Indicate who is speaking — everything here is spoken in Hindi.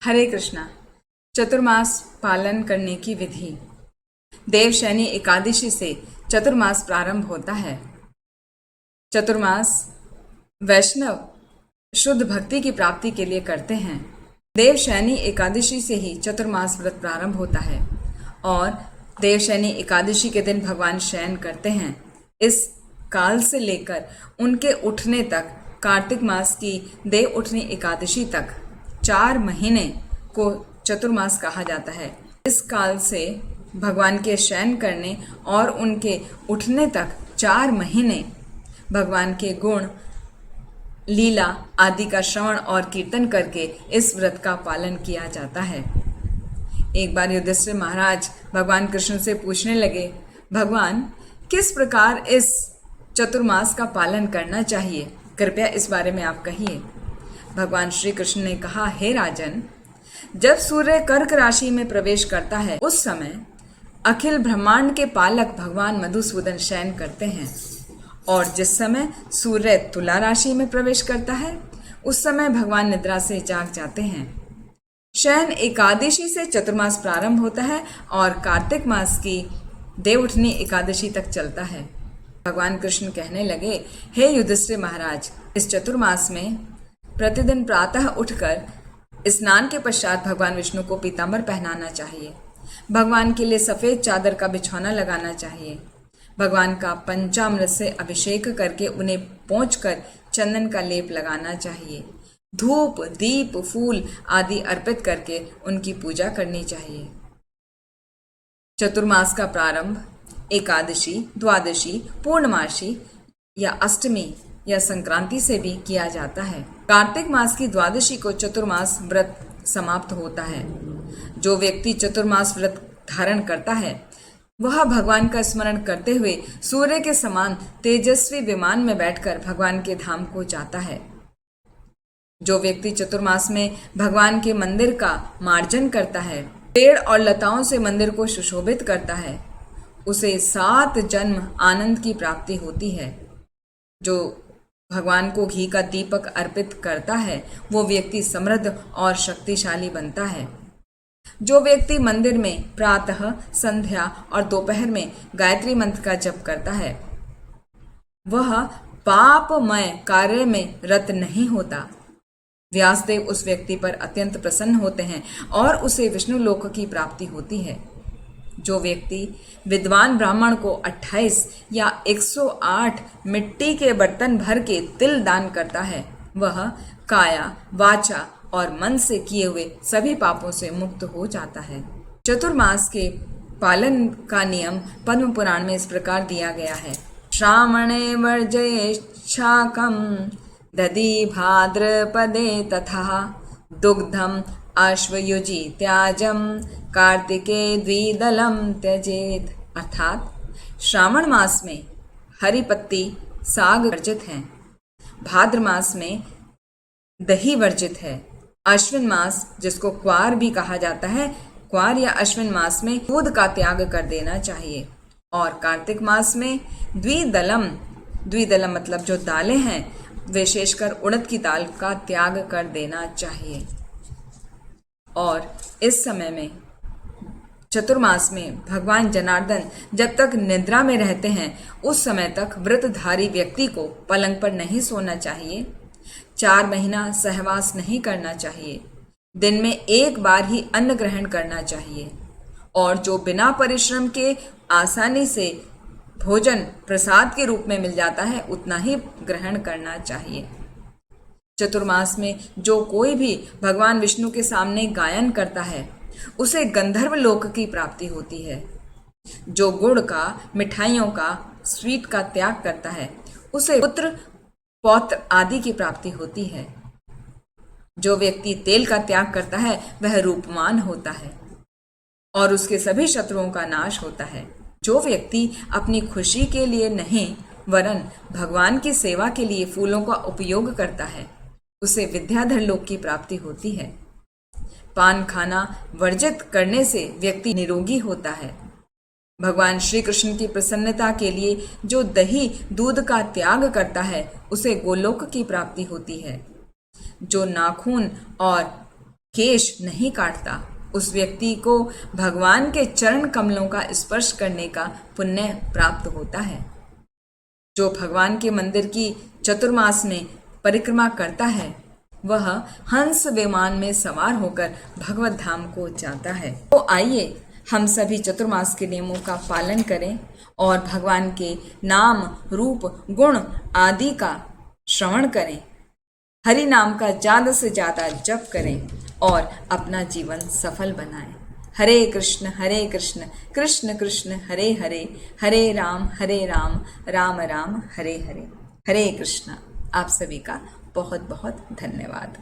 Speaker 1: हरे कृष्णा। चतुर्मास पालन करने की विधि। देवशयनी एकादशी से चतुर्मास प्रारंभ होता है। चतुर्मास वैष्णव शुद्ध भक्ति की प्राप्ति के लिए करते हैं। देवशयनी एकादशी से ही चतुर्मास व्रत प्रारंभ होता है और देवशयनी एकादशी के दिन भगवान शयन करते हैं। इस काल से लेकर उनके उठने तक, कार्तिक मास की देव उठनी एकादशी तक 4 महीने को चतुर्मास कहा जाता है। इस काल से भगवान के शयन करने और उनके उठने तक 4 महीने भगवान के गुण, लीला आदि का श्रवण और कीर्तन करके इस व्रत का पालन किया जाता है। एक बार युधिष्ठिर महाराज भगवान कृष्ण से पूछने लगे, भगवान किस प्रकार इस चतुर्मास का पालन करना चाहिए, कृपया इस बारे में आप कहिए। भगवान श्री कृष्ण ने कहा, हे राजन, जब सूर्य कर्क राशि में प्रवेश करता है उस समय अखिल ब्रह्मांड के पालक भगवान मधुसूदन शयन करते हैं और जिस समय सूर्य तुला राशि में प्रवेश करता है उस समय भगवान निद्रा से जाग जाते हैं। शयन एकादशी से चतुर्मास प्रारंभ होता है और कार्तिक मास की देवउठनी एकादशी तक चलता है। भगवान कृष्ण कहने लगे, हे युधिष्ठिर महाराज, इस चतुर्मास में प्रतिदिन प्रातः उठकर स्नान के पश्चात भगवान विष्णु को पीतांबर पहनाना चाहिए। भगवान के लिए सफ़ेद चादर का बिछौना लगाना चाहिए। भगवान का पंचामृत से अभिषेक करके उन्हें पोंछकर चंदन का लेप लगाना चाहिए। धूप, दीप, फूल आदि अर्पित करके उनकी पूजा करनी चाहिए। चतुर्मास का प्रारंभ एकादशी, द्वादशी, पूर्णमासी या अष्टमी या संक्रांति से भी किया जाता है। कार्तिक मास की द्वादशी को चतुर्मास व्रत समाप्त होता है। जो व्यक्ति चतुर्मास व्रत धारण करता है वह भगवान का स्मरण करते हुए सूर्य के समान तेजस्वी विमान में बैठकर भगवान के धाम को जाता है। जो व्यक्ति चतुर्मास में भगवान के मंदिर का मार्जन करता है, पेड़ और लताओं से मंदिर को सुशोभित करता है, उसे 7 जन्म आनंद की प्राप्ति होती है। जो भगवान को घी का दीपक अर्पित करता है वो व्यक्ति समृद्ध और शक्तिशाली बनता है। जो व्यक्ति मंदिर में प्रातः, संध्या और दोपहर में गायत्री मंत्र का जप करता है वह पापमय कार्य में रत नहीं होता। व्यासदेव उस व्यक्ति पर अत्यंत प्रसन्न होते हैं और उसे विष्णु लोक की प्राप्ति होती है। जो व्यक्ति विद्वान ब्राह्मण को 28 या 108 मिट्टी के बर्तन भर के तिल दान करता है वह काया, वाचा और मन से किए हुए सभी पापों से मुक्त हो जाता है। चतुर्मास के पालन का नियम पद्म पुराण में इस प्रकार दिया गया है। श्रावणे वर्जयेच्छाकं दधि भाद्रपदे तथा दुग्धम अश्वयुजी त्याजम कार्तिके द्विदलम त्यजेत। अर्थात श्रावण मास में हरी पत्ती, साग वर्जित है, भाद्र मास में दही वर्जित है, अश्विन मास जिसको क्वार भी कहा जाता है, क्वार या अश्विन मास में दूध का त्याग कर देना चाहिए और कार्तिक मास में द्विदलम मतलब जो दालें हैं, विशेषकर उड़द की दाल का त्याग कर देना चाहिए। और इस समय में चतुर्मास में भगवान जनार्दन जब तक निद्रा में रहते हैं उस समय तक व्रतधारी व्यक्ति को पलंग पर नहीं सोना चाहिए। 4 महीना सहवास नहीं करना चाहिए। दिन में 1 बार ही अन्न ग्रहण करना चाहिए और जो बिना परिश्रम के आसानी से भोजन प्रसाद के रूप में मिल जाता है उतना ही ग्रहण करना चाहिए। चतुर्मास में जो कोई भी भगवान विष्णु के सामने गायन करता है उसे गंधर्व लोक की प्राप्ति होती है। जो गुड़ का, मिठाइयों का, स्वीट का त्याग करता है उसे पुत्र, पौत्र आदि की प्राप्ति होती है। जो व्यक्ति तेल का त्याग करता है वह रूपवान होता है और उसके सभी शत्रुओं का नाश होता है। जो व्यक्ति अपनी खुशी के लिए नहीं वरन भगवान की सेवा के लिए फूलों का उपयोग करता है उसे विद्याधर लोक की प्राप्ति होती है। पान खाना वर्जित करने से व्यक्ति निरोगी होता है। भगवान श्री कृष्ण की प्रसन्नता के लिए जो दही, दूध का त्याग करता है उसे गोलोक की प्राप्ति होती है। जो नाखून और केश नहीं काटता, उस व्यक्ति को भगवान के चरण कमलों का स्पर्श करने का पुण्य प्राप्त होता है। जो भगवान के मंदिर की चतुर्मास में परिक्रमा करता है वह हंस विमान में सवार होकर भगवत धाम को जाता है। तो आइए हम सभी चतुर्मास के नियमों का पालन करें और भगवान के नाम, रूप, गुण आदि का श्रवण करें, हरि नाम का ज़्यादा से ज़्यादा जप करें और अपना जीवन सफल बनाएं। हरे कृष्ण कृष्ण कृष्ण हरे हरे, हरे राम राम राम हरे हरे। हरे कृष्ण। आप सभी का बहुत बहुत धन्यवाद।